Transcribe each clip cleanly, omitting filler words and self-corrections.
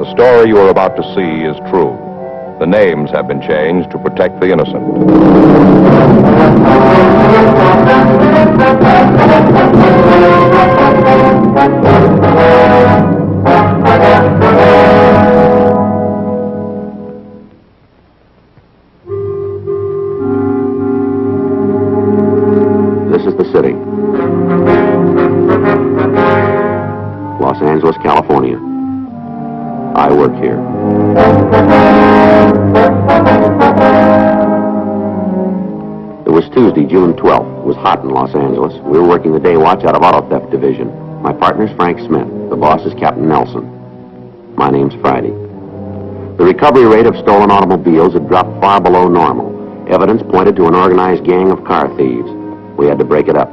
The story you are about to see is true. The names have been changed to protect the innocent. This is the city. Los Angeles, California. I work here. It was Tuesday, June 12th. It was hot in Los Angeles. We were working the day watch out of Auto Theft Division. My partner's Frank Smith. The boss is Captain Nelson. My name's Friday. The recovery rate of stolen automobiles had dropped far below normal. Evidence pointed to an organized gang of car thieves. We had to break it up.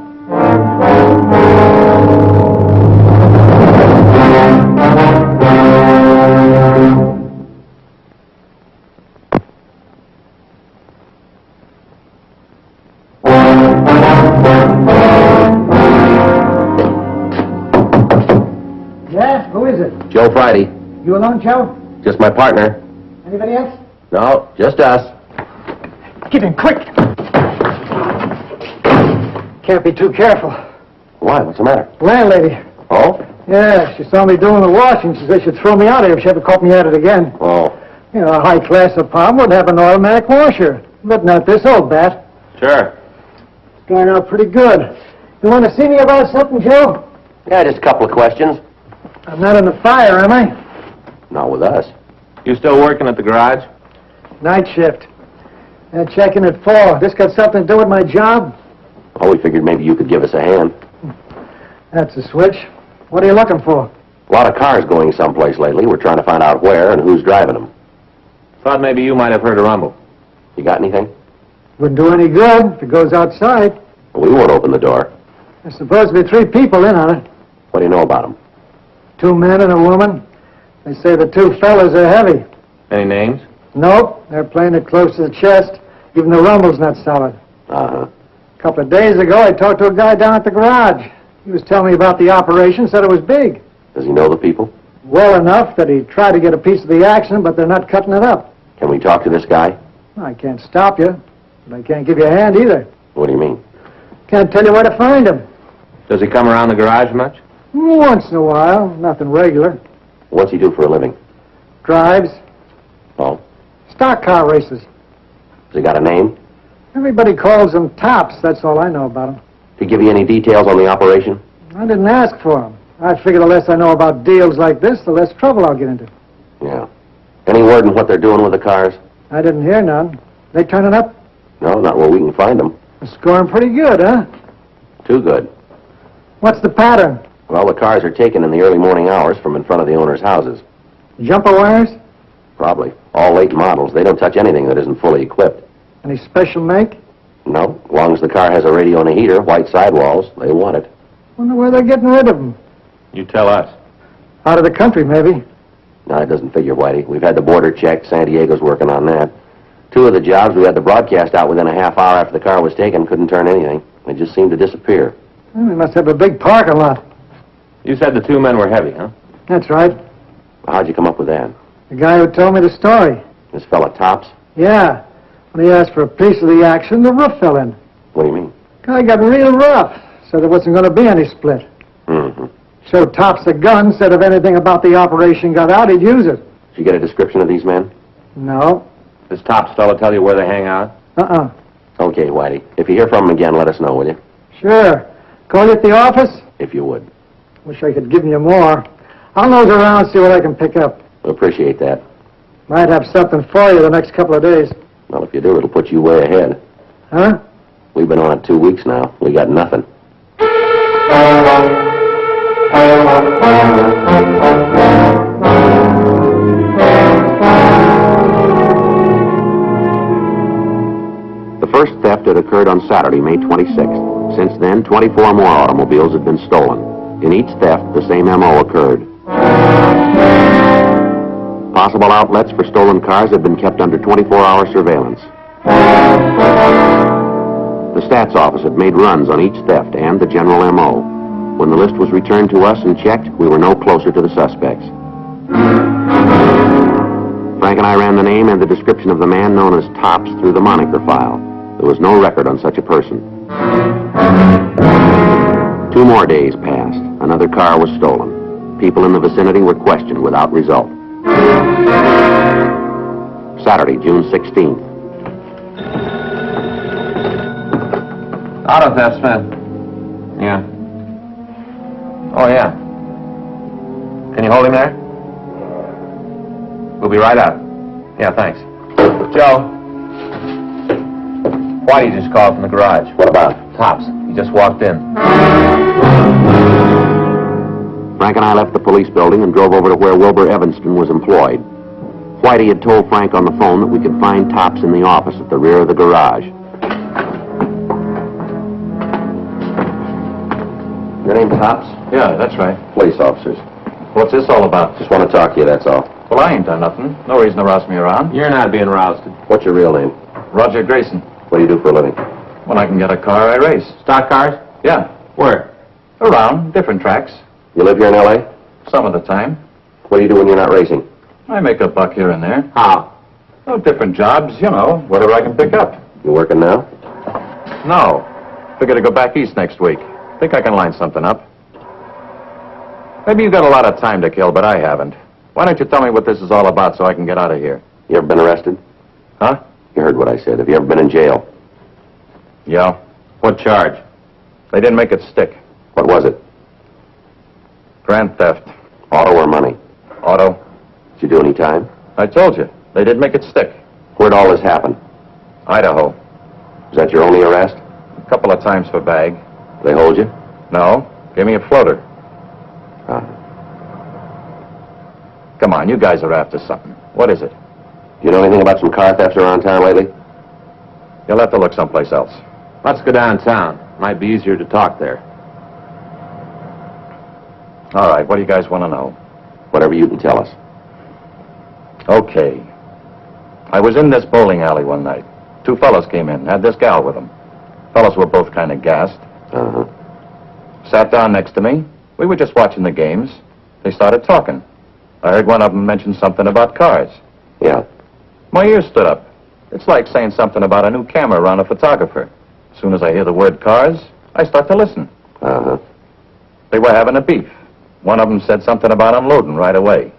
Yeah, who is it? Joe Friday. You alone, Joe? Just my partner. Anybody else? No, just us. Get in, quick! Can't be too careful. Why? What's the matter? Landlady. Oh? Yeah, she saw me doing the washing. She said she'd throw me out of here if she ever caught me at it again. Oh. You know, a high-class apartment would have an automatic washer. But not this old bat. Sure. It's going out pretty good. You want to see me about something, Joe? Yeah, just a couple of questions. I'm not in the fire, am I? Not with us. You still working at the garage? Night shift. And checking at 4. This got something to do with my job? Oh, we figured maybe you could give us a hand. That's a switch. What are you looking for? A lot of cars going someplace lately. We're trying to find out where and who's driving them. Thought maybe you might have heard a rumble. You got anything? Wouldn't do any good if it goes outside. We won't open the door. There's supposed to be 3 people in on it. What do you know about them? 2 men and a woman. They say the 2 fellas are heavy. Any names? Nope, they're playing it close to the chest. Even the rumble's not solid. Uh-huh. A couple of days ago, I talked to a guy down at the garage. He was telling me about the operation, said it was big. Does he know the people? Well enough that he tried to get a piece of the action, but they're not cutting it up. Can we talk to this guy? I can't stop you, but I can't give you a hand either. What do you mean? Can't tell you where to find him. Does he come around the garage much? Once in a while, nothing regular. What's he do for a living? Drives, Oh? stock car races. Has he got a name? Everybody calls them tops, that's all I know about them. Did he give you any details on the operation? I didn't ask for them. I figure the less I know about deals like this, the less trouble I'll get into. Yeah. Any word on what they're doing with the cars? I didn't hear none. They turning up? No, not where we can find them. They're scoring pretty good, huh? Too good. What's the pattern? Well, the cars are taken in the early morning hours from in front of the owners' houses. Jumper wires? Probably. All late models. They don't touch anything that isn't fully equipped. Any special make? No. As long as the car has a radio and a heater, white sidewalls, they want it. Wonder where they're getting rid of them. You tell us. Out of the country, maybe. No, it doesn't figure, Whitey. We've had the border checked. San Diego's working on that. 2 of the jobs, we had the broadcast out within a half hour after the car was taken. Couldn't turn anything. They just seemed to disappear. Well, they must have a big parking lot. You said the 2 men were heavy, huh? That's right. How'd you come up with that? The guy who told me the story. This fella Tops? Yeah. When he asked for a piece of the action, the roof fell in. What do you mean? Guy got real rough. Said there wasn't going to be any split. Mm-hmm. Showed Tops the gun, said if anything about the operation got out, he'd use it. Did you get a description of these men? No. Does Tops fella tell you where they hang out? Uh-uh. Okay, Whitey. If you hear from them again, let us know, will you? Sure. Call you at the office? If you would. Wish I could give you more. I'll nose around, see what I can pick up. We appreciate that. Might have something for you the next couple of days. Well, if you do, it'll put you way ahead. Huh? We've been on it 2 weeks now. We got nothing. The first theft had occurred on Saturday, May 26th. Since then, 24 more automobiles had been stolen. In each theft, the same M.O. occurred. Possible outlets for stolen cars have been kept under 24-hour surveillance. The stats office had made runs on each theft and the general M.O. When the list was returned to us and checked, we were no closer to the suspects. Frank and I ran the name and the description of the man known as Tops through the moniker file. There was no record on such a person. 2 more days passed. Another car was stolen. People in the vicinity were questioned without result. Saturday, June 16th. Auto theft, Smith. Yeah. Oh, yeah. Can you hold him there? We'll be right out. Yeah, thanks. Joe. Whitey just called from the garage. What about? Tops. He just walked in. Frank and I left the police building and drove over to where Wilbur Evanston was employed. Whitey had told Frank on the phone that we could find Tops in the office at the rear of the garage. Your name Tops? Yeah, that's right. Police officers. What's this all about? Just want to talk to you, that's all. Well, I ain't done nothing. No reason to rouse me around. You're not being rousted. What's your real name? Roger Grayson. What do you do for a living? When I can get a car, I race. Stock cars? Yeah, Where? around, different tracks. You live here in L.A.? Some of the time. What do you do when you're not racing? I make a buck here and there. How? Oh, different jobs, you know, whatever I can pick up. You working now? No. Figure to go back east next week. Think I can line something up. Maybe you've got a lot of time to kill, but I haven't. Why don't you tell me what this is all about so I can get out of here? You ever been arrested? Huh? You heard what I said. Have you ever been in jail? Yeah. What charge? They didn't make it stick. What was it? Grand theft. Auto or money? Auto. Did you do any time? I told you. They did make it stick. Where'd all this happen? Idaho. Was that your only arrest? A couple of times for bag. They hold you? No. Gave me a floater. Come on, you guys are after something. What is it? Do you know anything about some car thefts around town lately? You'll have to look someplace else. Let's go downtown. Might be easier to talk there. All right, what do you guys want to know? Whatever you can tell us. Okay. I was in this bowling alley one night. 2 fellas came in, had this gal with them. Fellas were both kind of gassed. Uh-huh. Sat down next to me. We were just watching the games. They started talking. I heard one of them mention something about cars. Yeah. My ears stood up. It's like saying something about a new camera around a photographer. As soon as I hear the word cars, I start to listen. Uh-huh. They were having a beef. One of them said something about unloading right away.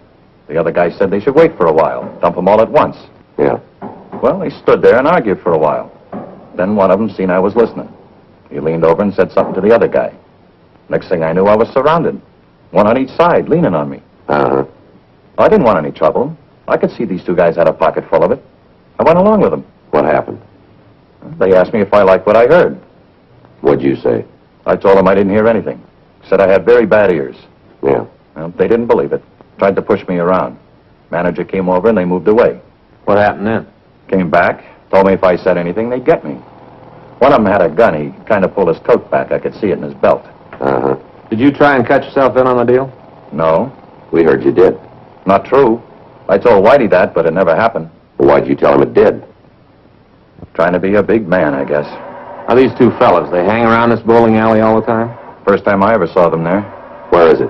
The other guy said they should wait for a while, dump them all at once. Yeah. Well, they stood there and argued for a while. Then one of them seen I was listening. He leaned over and said something to the other guy. Next thing I knew, I was surrounded. One on each side, leaning on me. Uh-huh. I didn't want any trouble. I could see these 2 guys had a pocket full of it. I went along with them. What happened? They asked me if I liked what I heard. What'd you say? I told them I didn't hear anything. Said I had very bad ears. Yeah. Well, they didn't believe it. Tried to push me around. Manager came over and they moved away. What happened then? Came back, told me if I said anything, they'd get me. One of them had a gun. He kind of pulled his coat back. I could see it in his belt. Uh-huh. Did you try and cut yourself in on the deal? No, We heard you did. not true. I told Whitey that, but it never happened. Why'd you tell him it did? Trying to be a big man, I guess. Are these 2 fellas, they hang around this bowling alley all the time? First time I ever saw them there. Where is it?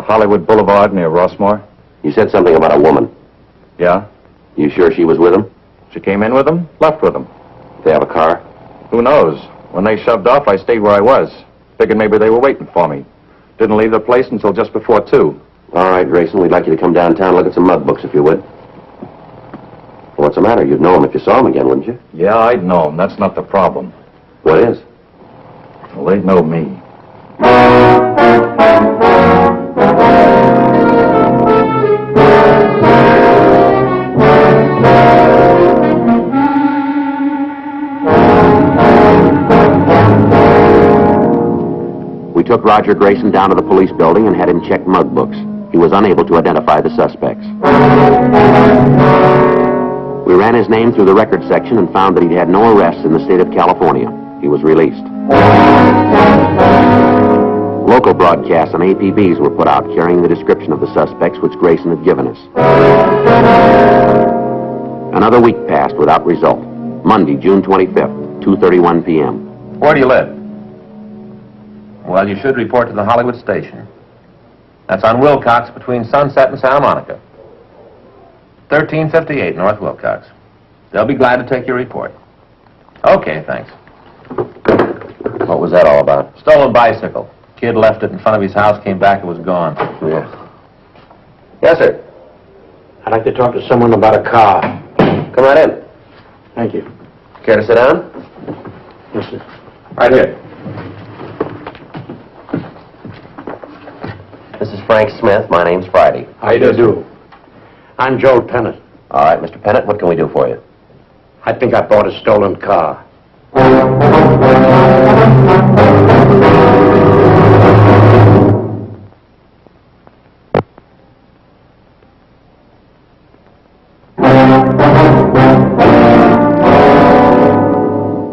Hollywood Boulevard near Rossmore. You said something about a woman. Yeah. You sure she was with him? She came in with them, left with them. They have a car? Who knows? When they shoved off, I stayed where I was. Figured maybe they were waiting for me. Didn't leave the place until just before 2. All right, Grayson, we'd like you to come downtown and look at some mug books, if you would. What's the matter? You'd know him if you saw him again, wouldn't you? Yeah, I'd know him. That's not the problem. What is? Well, they'd know me. We took Roger Grayson down to the police building and had him check mug books. He was unable to identify the suspects. We ran his name through the record section and found that he'd had no arrests in the state of California. He was released. Local broadcasts and APBs were put out carrying the description of the suspects which Grayson had given us. Another week passed without result. Monday, June 25th, 2:31 p.m. Where do you live? Well, you should report to the Hollywood station. That's on Wilcox between Sunset and Santa Monica. 1358 North Wilcox. They'll be glad to take your report. Okay, thanks. What was that all about? Stolen bicycle. Kid left it in front of his house, came back, it was gone. Yeah. Yes, sir. I'd like to talk to someone about a car. Come right in. Thank you. Care to sit down? Yes, sir. Right here. This is Frank Smith. My name's Friday. How do you do? I'm Joel Pennant. All right, Mr. Pennant, what can we do for you? I think I bought a stolen car.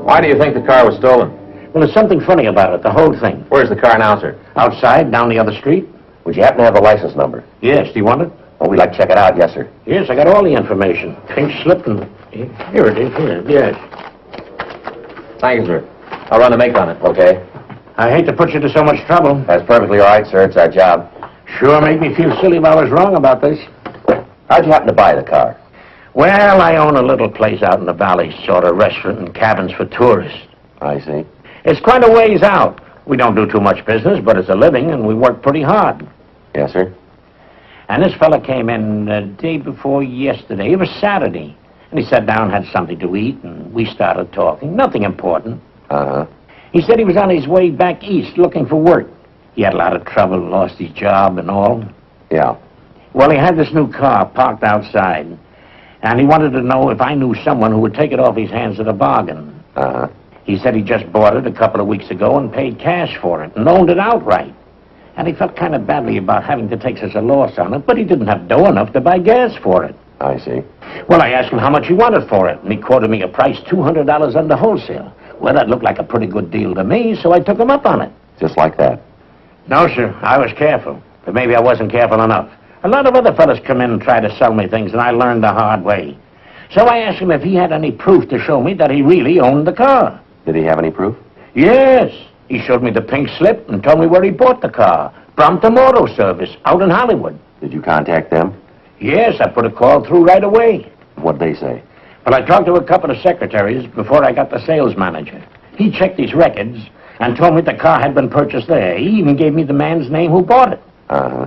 Why do you think the car was stolen? Well, there's something funny about it, the whole thing. Where's the car announcer? Outside, down the other street? Would you happen to have the license number? Yes, do you want it? Oh, we'd like to check it out, yes, sir. Yes, I got all the information. Pink slip and... Here it is, here, yes. Thank you, sir. I'll run the make on it. Okay. I hate to put you to so much trouble. That's perfectly all right, sir. It's our job. Sure make me feel silly if I was wrong about this. How'd you happen to buy the car? Well, I own a little place out in the valley, sort of restaurant and cabins for tourists. I see. It's quite a ways out. We don't do too much business, but it's a living, and we work pretty hard. Yes, sir. And this fella came in the day before yesterday. It was Saturday. And he sat down, had something to eat, and we started talking. Nothing important. Uh-huh. He said he was on his way back east looking for work. He had a lot of trouble, lost his job and all. Yeah. Well, he had this new car parked outside, and he wanted to know if I knew someone who would take it off his hands at a bargain. Uh-huh. He said he just bought it a couple of weeks ago and paid cash for it and owned it outright. And he felt kind of badly about having to take such a loss on it, but he didn't have dough enough to buy gas for it. I see. Well, I asked him how much he wanted for it, and he quoted me a price $200 under wholesale. Well, that looked like a pretty good deal to me, so I took him up on it. Just like that. No, sir, I was careful, but maybe I wasn't careful enough. A lot of other fellas come in and try to sell me things, and I learned the hard way. So I asked him if he had any proof to show me that he really owned the car. Did he have any proof? Yes. He showed me the pink slip and told me where he bought the car. Brompton Auto Service, out in Hollywood. Did you contact them? Yes, I put a call through right away. What'd they say? Well, I talked to a couple of secretaries before I got the sales manager. He checked his records and told me the car had been purchased there. He even gave me the man's name who bought it. Uh-huh.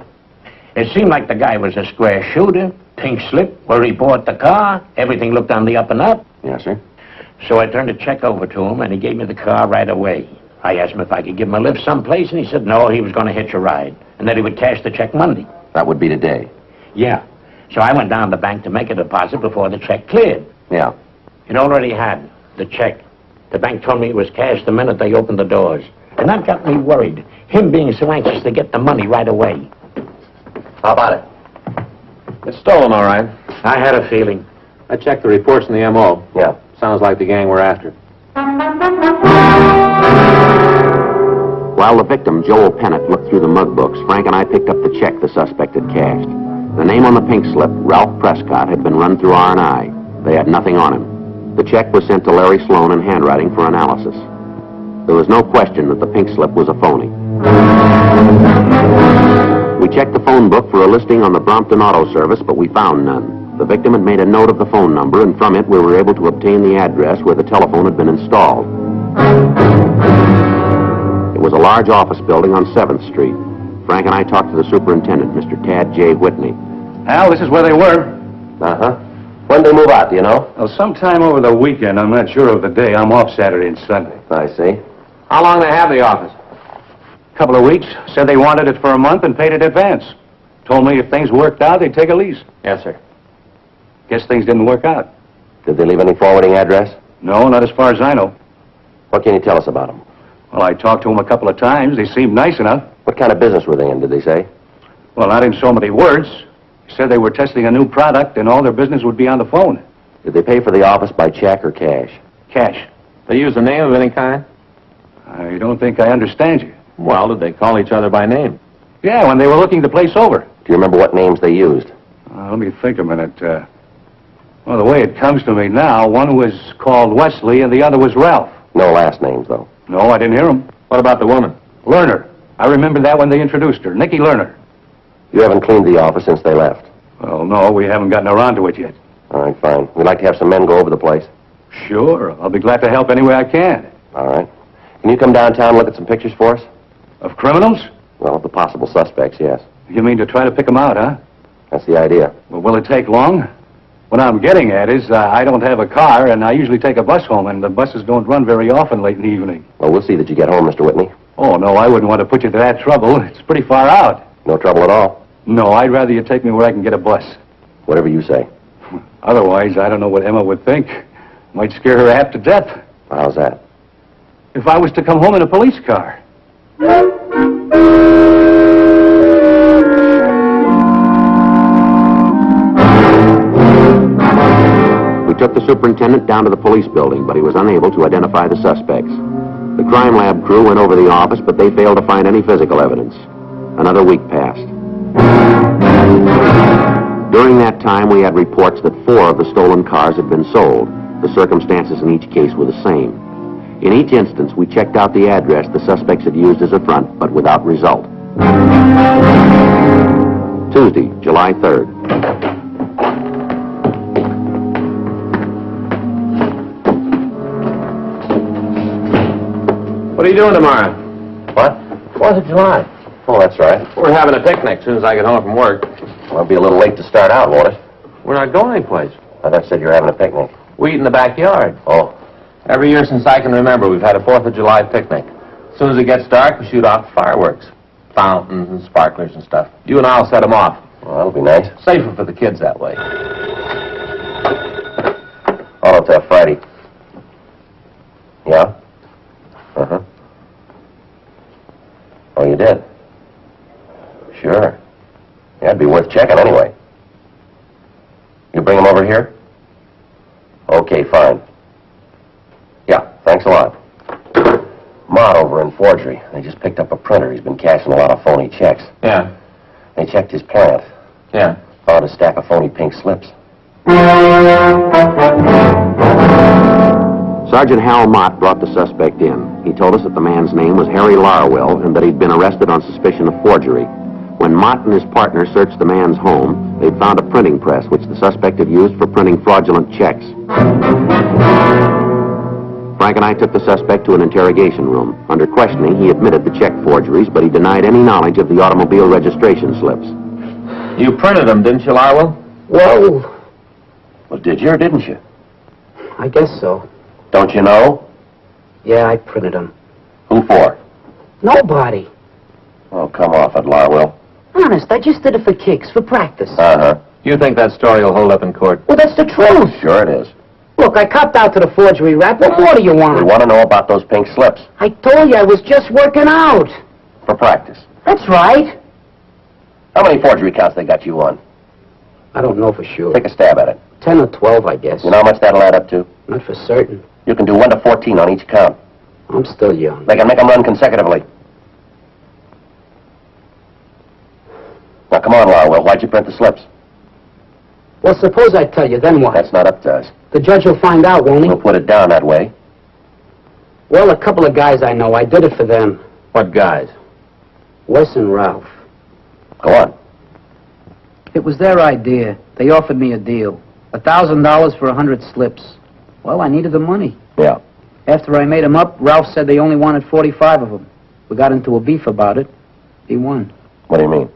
It seemed like the guy was a square shooter, pink slip, where he bought the car. Everything looked on the up and up. Yes, sir. So I turned a check over to him, and he gave me the car right away. I asked him if I could give him a lift someplace, and he said no, he was going to hitch a ride, and that he would cash the check Monday. That would be today. Yeah. So I went down to the bank to make a deposit before the check cleared. Yeah. It already had the check. The bank told me it was cashed the minute they opened the doors. And that got me worried, him being so anxious to get the money right away. How about it? It's stolen, all right. I had a feeling. I checked the reports in the M.O. Yeah. Sounds like the gang we're after. While the victim, Joel Pennant, looked through the mug books, Frank and I picked up the check the suspect had cashed. The name on the pink slip, Ralph Prescott, had been run through R&I. They had nothing on him. The check was sent to Larry Sloan in handwriting for analysis. There was no question that the pink slip was a phony. We checked the phone book for a listing on the Brompton Auto Service, but we found none. The victim had made a note of the phone number, and from it we were able to obtain the address where the telephone had been installed. It was a large office building on 7th Street. Frank and I talked to the superintendent, Mr. Tad J. Whitney. Al, this is where they were. Uh-huh. When did they move out, do you know? Well, sometime over the weekend. I'm not sure of the day. I'm off Saturday and Sunday. I see. How long they have the office? Couple of weeks. Said they wanted it for a month and paid it advance. Told me if things worked out, they'd take a lease. Yes, sir. Guess things didn't work out. Did they leave any forwarding address? No, not as far as I know. What can you tell us about them? Well, I talked to them a couple of times. They seemed nice enough. What kind of business were they in, did they say? Well, not in so many words. Said they were testing a new product and all their business would be on the phone. Did they pay for the office by check or cash? Cash. They use a name of any kind? I don't think I understand you. Well, did they call each other by name? Yeah, when they were looking the place over. Do you remember what names they used? Let me think a minute. Well, the way it comes to me now, one was called Wesley and the other was Ralph. No last names, though. No, I didn't hear him. What about the woman? Lerner. I remember that when they introduced her. Nicky Lerner. You haven't cleaned the office since they left. Well, no, we haven't gotten around to it yet. All right, fine. We'd like to have some men go over the place. Sure, I'll be glad to help any way I can. All right. Can you come downtown and look at some pictures for us? Of criminals? Well, of the possible suspects, yes. You mean to try to pick them out, huh? That's the idea. Well, will it take long? What I'm getting at is I don't have a car, and I usually take a bus home, and the buses don't run very often late in the evening. Well, we'll see that you get home, Mr. Whitney. Oh, no, I wouldn't want to put you to that trouble. It's pretty far out. No trouble at all. No, I'd rather you take me where I can get a bus. Whatever you say. Otherwise, I don't know what Emma would think. Might scare her half to death. How's that? If I was to come home in a police car. We took the superintendent down to the police building, but he was unable to identify the suspects. The crime lab crew went over the office, but they failed to find any physical evidence. Another week passed. During that time, we had reports that 4 of the stolen cars had been sold. The circumstances in each case were the same. In each instance, we checked out the address the suspects had used as a front, but without result. Tuesday, July 3rd. What are you doing tomorrow? What? 4th of July. Oh, that's right. We're having a picnic as soon as I get home from work. Well, it'll be a little late to start out, won't it? We're not going anyplace. I thought you said you were having a picnic. We eat in the backyard. Oh. Every year since I can remember, we've had a 4th of July picnic. As soon as it gets dark, we shoot off fireworks. Fountains and sparklers and stuff. You and I'll set them off. Well, that'll be nice. Safer for the kids that way. Oh, it's Friday. Yeah? Uh-huh. Oh, you did? Sure. Yeah, it'd be worth checking anyway. You bring him over here? Okay, fine. Yeah, thanks a lot. Mott over in Forgery. They just picked up a printer. He's been cashing a lot of phony checks. Yeah. They checked his plant. Yeah. Found a stack of phony pink slips. Sergeant Hal Mott brought the suspect in. He told us that the man's name was Harry Larwell and that he'd been arrested on suspicion of forgery. When Mott and his partner searched the man's home, they'd found a printing press which the suspect had used for printing fraudulent checks. Frank and I took the suspect to an interrogation room. Under questioning, he admitted the check forgeries, but he denied any knowledge of the automobile registration slips. You printed them, didn't you, Larwell? Well, Well, did you or didn't you? I guess so. Don't you know? Yeah, I printed them. Who for? Nobody. Oh, come off it, Larwell. Honest, I just did it for kicks, for practice. Uh-huh. You think that story will hold up in court? Well, that's the truth. Sure it is. Look, I copped out to the forgery rap. What more do you We want? want to know about those pink slips. I told you I was just working out. For practice. That's right. How many forgery counts they got you on? I don't know for sure. Take a stab at it. 10 or 12, I guess. You know how much that'll add up to? Not for certain. You can do 1 to 14 on each count. I'm still young. They can make them run consecutively. Now, come on, Larwell. Why'd you print the slips? Well, suppose I tell you, then what? That's not up to us. The judge will find out, won't he? We'll put it down that way. Well, a couple of guys I know. I did it for them. What guys? Wes and Ralph. Go on. It was their idea. They offered me a deal. $1,000 for 100 slips. Well, I needed the money. Yeah. After I made them up, Ralph said they only wanted 45 of them. We got into a beef about it. He won. What do you mean?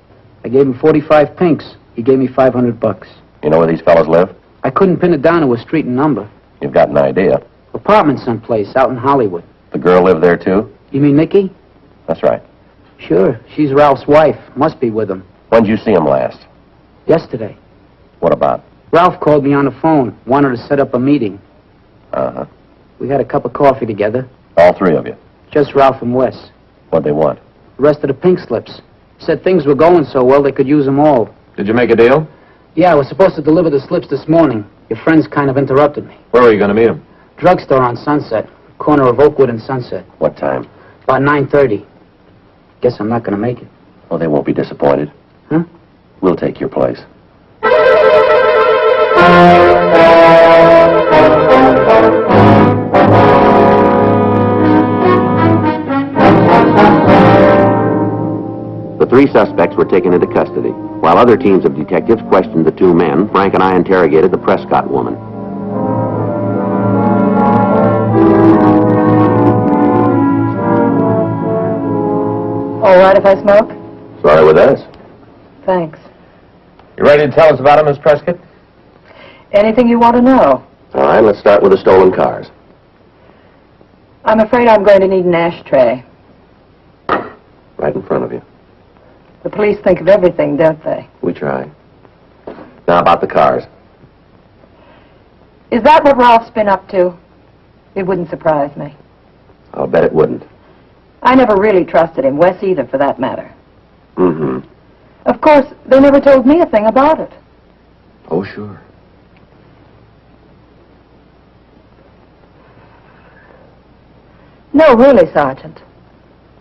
I gave him 45 pinks. He gave me $500. You know where these fellas live? I couldn't pin it down to a street and number. You've got an idea. Apartment someplace out in Hollywood. The girl lived there, too? You mean Nikki? That's right. Sure. She's Ralph's wife. Must be with him. When'd you see him last? Yesterday. What about? Ralph called me on the phone. Wanted to set up a meeting. Uh-huh. We had a cup of coffee together. All 3 of you. Just Ralph and Wes. What'd they want? The rest of the pink slips. Said things were going so well they could use them all. Did you make a deal? Yeah, I was supposed to deliver the slips this morning. Your friends kind of interrupted me. Where were you going to meet him? Drugstore on Sunset. Corner of Oakwood and Sunset. What time? About 9:30. Guess I'm not going to make it. Well, they won't be disappointed. Huh? We'll take your place. The 3 suspects were taken into custody. While other teams of detectives questioned the two men, Frank and I interrogated the Prescott woman. All right if I smoke? Sorry with us. Thanks. You ready to tell us about him, Miss Prescott? Anything you want to know? All right, let's start with the stolen cars. I'm afraid I'm going to need an ashtray. Right in front of you. The police think of everything, don't they? We try. Now about the cars. Is that what Ralph's been up to? It wouldn't surprise me. I'll bet it wouldn't. I never really trusted him, Wes either, for that matter. Mm-hmm. Of course, they never told me a thing about it. Oh, sure. No, really, Sergeant.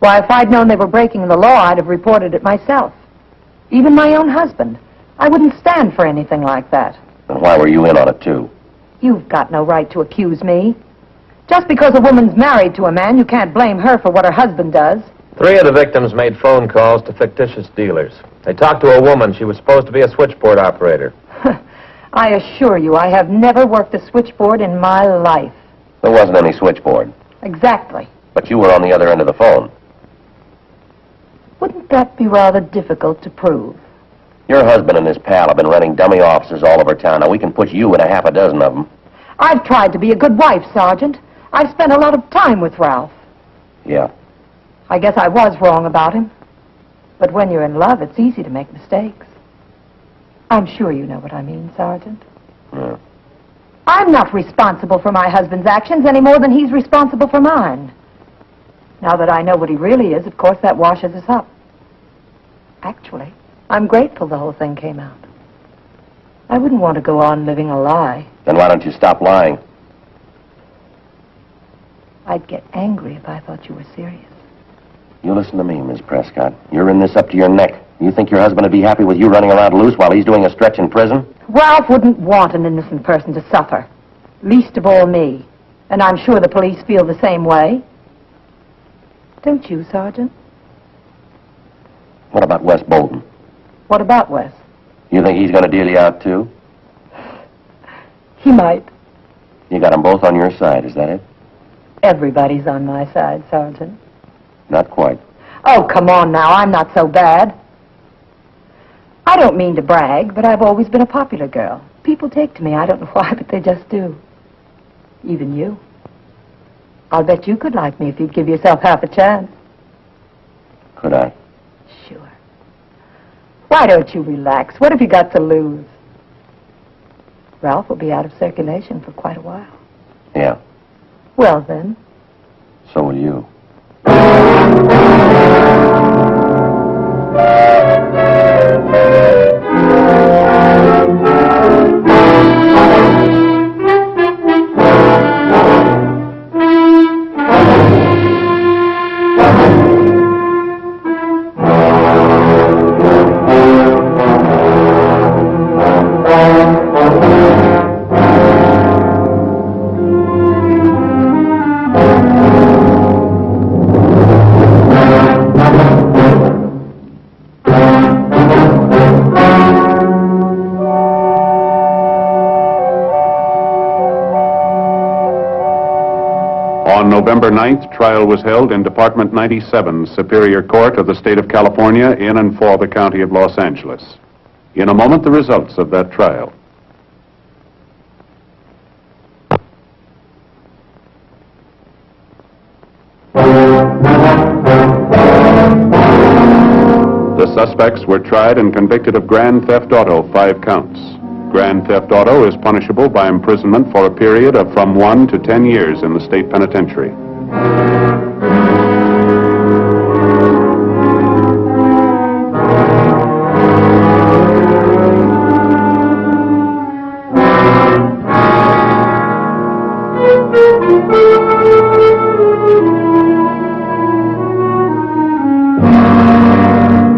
Why, if I'd known they were breaking the law, I'd have reported it myself. Even my own husband. I wouldn't stand for anything like that. And why were you in on it, too? You've got no right to accuse me. Just because a woman's married to a man, you can't blame her for what her husband does. 3 of the victims made phone calls to fictitious dealers. They talked to a woman. She was supposed to be a switchboard operator. I assure you, I have never worked a switchboard in my life. There wasn't any switchboard. Exactly. But you were on the other end of the phone. Wouldn't that be rather difficult to prove? Your husband and his pal have been running dummy offices all over town. Now, we can put you in a half a dozen of them. I've tried to be a good wife, Sergeant. I've spent a lot of time with Ralph. Yeah. I guess I was wrong about him. But when you're in love, it's easy to make mistakes. I'm sure you know what I mean, Sergeant. Yeah. I'm not responsible for my husband's actions any more than he's responsible for mine. Now that I know what he really is, of course, that washes us up. Actually, I'm grateful the whole thing came out. I wouldn't want to go on living a lie. Then why don't you stop lying? I'd get angry if I thought you were serious. You listen to me, Miss Prescott. You're in this up to your neck. You think your husband would be happy with you running around loose while he's doing a stretch in prison? Ralph wouldn't want an innocent person to suffer. Least of all me. And I'm sure the police feel the same way. Don't you, Sergeant? What about Wes Bolton? What about Wes? You think he's going to deal you out, too? He might. You got them both on your side, is that it? Everybody's on my side, Sergeant. Not quite. Oh, come on now. I'm not so bad. I don't mean to brag, but I've always been a popular girl. People take to me. I don't know why, but they just do. Even you. I'll bet you could like me if you'd give yourself half a chance. Could I? Sure. Why don't you relax? What have you got to lose? Ralph will be out of circulation for quite a while. Yeah. Well, then. So will you. On November 9th, trial was held in Department 97, Superior Court of the State of California, in and for the County of Los Angeles. In a moment, the results of that trial. The suspects were tried and convicted of grand theft auto, 5 counts. Grand theft auto is punishable by imprisonment for a period of from 1 to 10 years in the state penitentiary.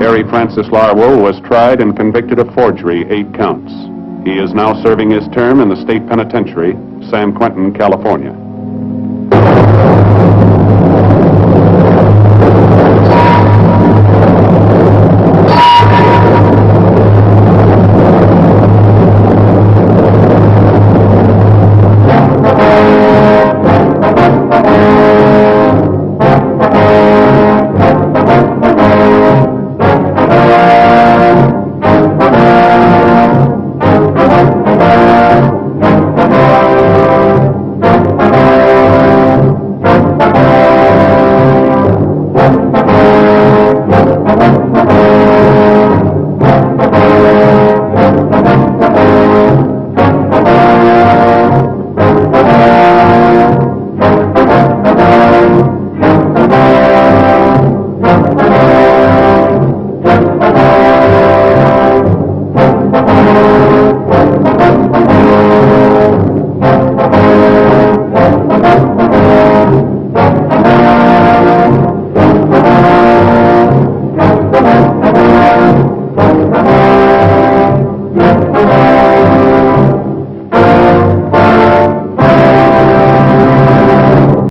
Harry Francis Larwell was tried and convicted of forgery, 8 counts. He is now serving his term in the state penitentiary, San Quentin, California.